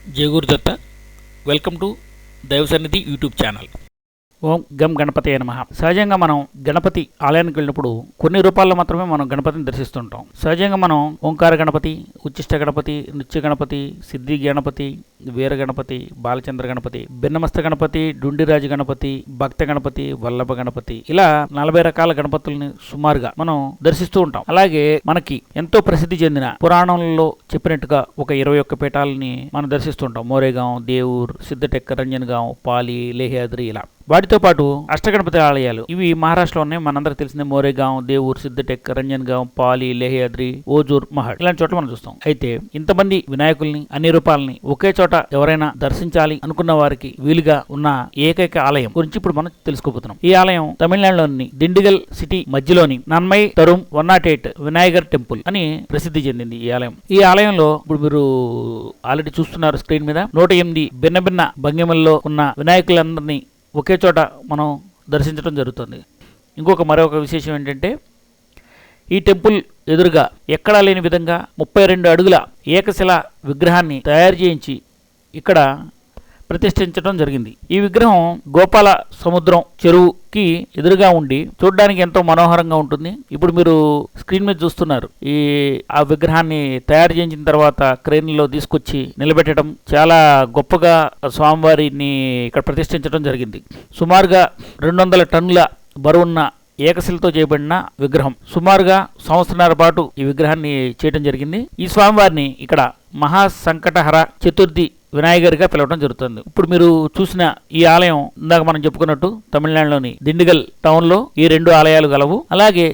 జై Gurudatta. Welcome to దైవ సన్నిధి యూట్యూబ్ ఛానల్. ఓం గం గణపతి నమః. సహజంగా మనం గణపతి ఆలయానికి వెళ్ళినప్పుడు కొన్ని రూపాల్లో మాత్రమే మనం గణపతిని దర్శిస్తుంటాం. సహజంగా మనం ఓంకార గణపతి, ఉచ్చిష్ట గణపతి, నృత్య గణపతి, సిద్ధి గణపతి, వీర గణపతి, బాలచంద్ర గణపతి, భిన్నమస్త గణపతి, డుండిరాజు గణపతి, భక్త గణపతి, వల్లభ గణపతి, ఇలా 40 రకాల గణపతుల్ని సుమారుగా మనం దర్శిస్తూ ఉంటాం. అలాగే మనకి ఎంతో ప్రసిద్ధి చెందిన పురాణంలో చెప్పినట్టుగా ఒక 21 పీఠాలని మనం దర్శిస్తుంటాం. మోరేగాం, దేవుర్, సిద్ధటెక్క, రంజన్గాం, పాలి, లేహ్యాద్రి, ఇలా వాటితో పాటు అష్టగణపతి ఆలయాలు ఇవి మహారాష్ట్రలో ఉన్నాయి. మనందరికి తెలిసిన మోరేగాం, దేవుర్, సిద్ధటెక్, రంజన్గాం, పాలి, లేహ్యాద్రి, ఓజూర్, మహడ్ ఇలాంటి చోట్ల మనం చూస్తాం. అయితే ఇంతమంది వినాయకుల్ని, అన్ని రూపాలని ఒకే చోట ఎవరైనా దర్శించాలి అనుకున్న వారికి వీలుగా ఉన్న ఏకైక ఆలయం గురించి ఇప్పుడు మనం తెలుసుకోబోతున్నాం. ఈ ఆలయం తమిళనాడులోని దిండిగల్ సిటీ మధ్యలోని నన్మై తరుం 108 వినాయగర్ టెంపుల్ అని ప్రసిద్ధి చెందింది ఈ ఆలయం. ఈ ఆలయంలో ఇప్పుడు మీరు ఆల్రెడీ చూస్తున్నారు స్క్రీన్ మీద 108 భిన్న భిన్న భంగిమల్లో ఉన్న వినాయకులందరినీ ఒకే చోట మనం దర్శించడం జరుగుతుంది. మరొక విశేషం ఏంటంటే ఈ టెంపుల్ ఎదురుగా ఎక్కడా లేని విధంగా 32 అడుగుల ఏకశిల విగ్రహాన్ని తయారు చేయించి ఇక్కడ ప్రతిష్ఠించడం జరిగింది. ఈ విగ్రహం గోపాల సముద్రం చెరువుకి ఎదురుగా ఉండి చూడడానికి ఎంతో మనోహరంగా ఉంటుంది. ఇప్పుడు మీరు స్క్రీన్ మీద చూస్తున్నారు. ఆ విగ్రహాన్ని తయారు చేయించిన తర్వాత క్రేన్లో తీసుకొచ్చి నిలబెట్టడం, చాలా గొప్పగా స్వామివారిని ఇక్కడ ప్రతిష్ఠించడం జరిగింది. సుమారుగా 200 టన్నుల బరువున్న ఏకశిలతో చేయబడిన విగ్రహం. సుమారుగా సంవత్సరాల పాటు ఈ విగ్రహాన్ని చేయడం జరిగింది. ఈ స్వామివారిని ఇక్కడ మహాసంకటహర చతుర్థి వినాయగర్గా పిలవడం జరుగుతుంది. ఇప్పుడు మీరు చూసిన ఈ ఆలయం ఇందాక మనం చెప్పుకున్నట్టు తమిళనాడులోని దిండిగల్ టౌన్లో ఈ 2 ఆలయాలు గలవు. అలాగే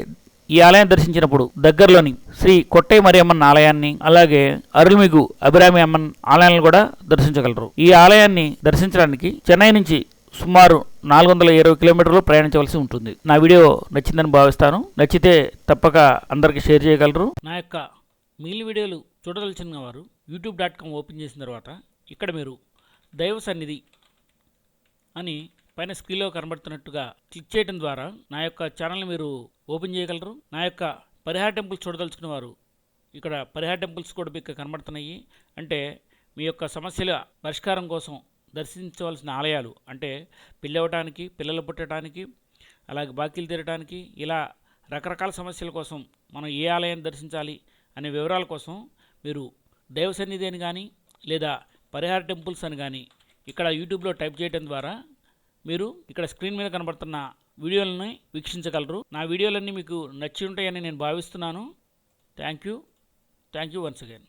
ఈ ఆలయం దర్శించినప్పుడు దగ్గరలోని శ్రీ కొట్టై మరియమ్మన్ ఆలయాన్ని, అలాగే అరుల్మిగు అభిరామి అమ్మన్ ఆలయాలను కూడా దర్శించగలరు. ఈ ఆలయాన్ని దర్శించడానికి చెన్నై నుంచి సుమారు 420 కిలోమీటర్లు ప్రయాణించవలసి ఉంటుంది. నా వీడియో నచ్చిందని భావిస్తాను. నచ్చితే తప్పక అందరికీ షేర్ చేయగలరు. నా యొక్క మిగిలిన వీడియోలు చూడదలిచిన వారు youtube.com ఓపెన్ చేసిన తర్వాత ఇక్కడ మీరు దైవ సన్నిధి అని పైన స్క్రీన్లో కనబడుతున్నట్టుగా క్లిక్ చేయడం ద్వారా నా యొక్క ఛానల్ని మీరు ఓపెన్ చేయగలరు. నా యొక్క పరిహార టెంపుల్స్ చూడదలుచుకున్న వారు ఇక్కడ పరిహార టెంపుల్స్ కూడా మీకు కనబడుతున్నాయి. అంటే మీ యొక్క సమస్యల పరిష్కారం కోసం దర్శించవలసిన ఆలయాలు, అంటే పెళ్ళవటానికి, పిల్లలు పుట్టడానికి, అలాగే బాకీలు తీరడానికి, ఇలా రకరకాల సమస్యల కోసం మనం ఏ ఆలయాన్ని దర్శించాలి అనే వివరాల కోసం మీరు దైవ సన్నిధి అని కానీ లేదా పరిహార టెంపుల్స్ అని కానీ ఇక్కడ యూట్యూబ్లో టైప్ చేయడం ద్వారా మీరు ఇక్కడ స్క్రీన్ మీద కనబడుతున్న వీడియోలని వీక్షించగలరు. నా వీడియోలన్నీ మీకు నచ్చి ఉంటాయని నేను భావిస్తున్నాను. Thank you once again.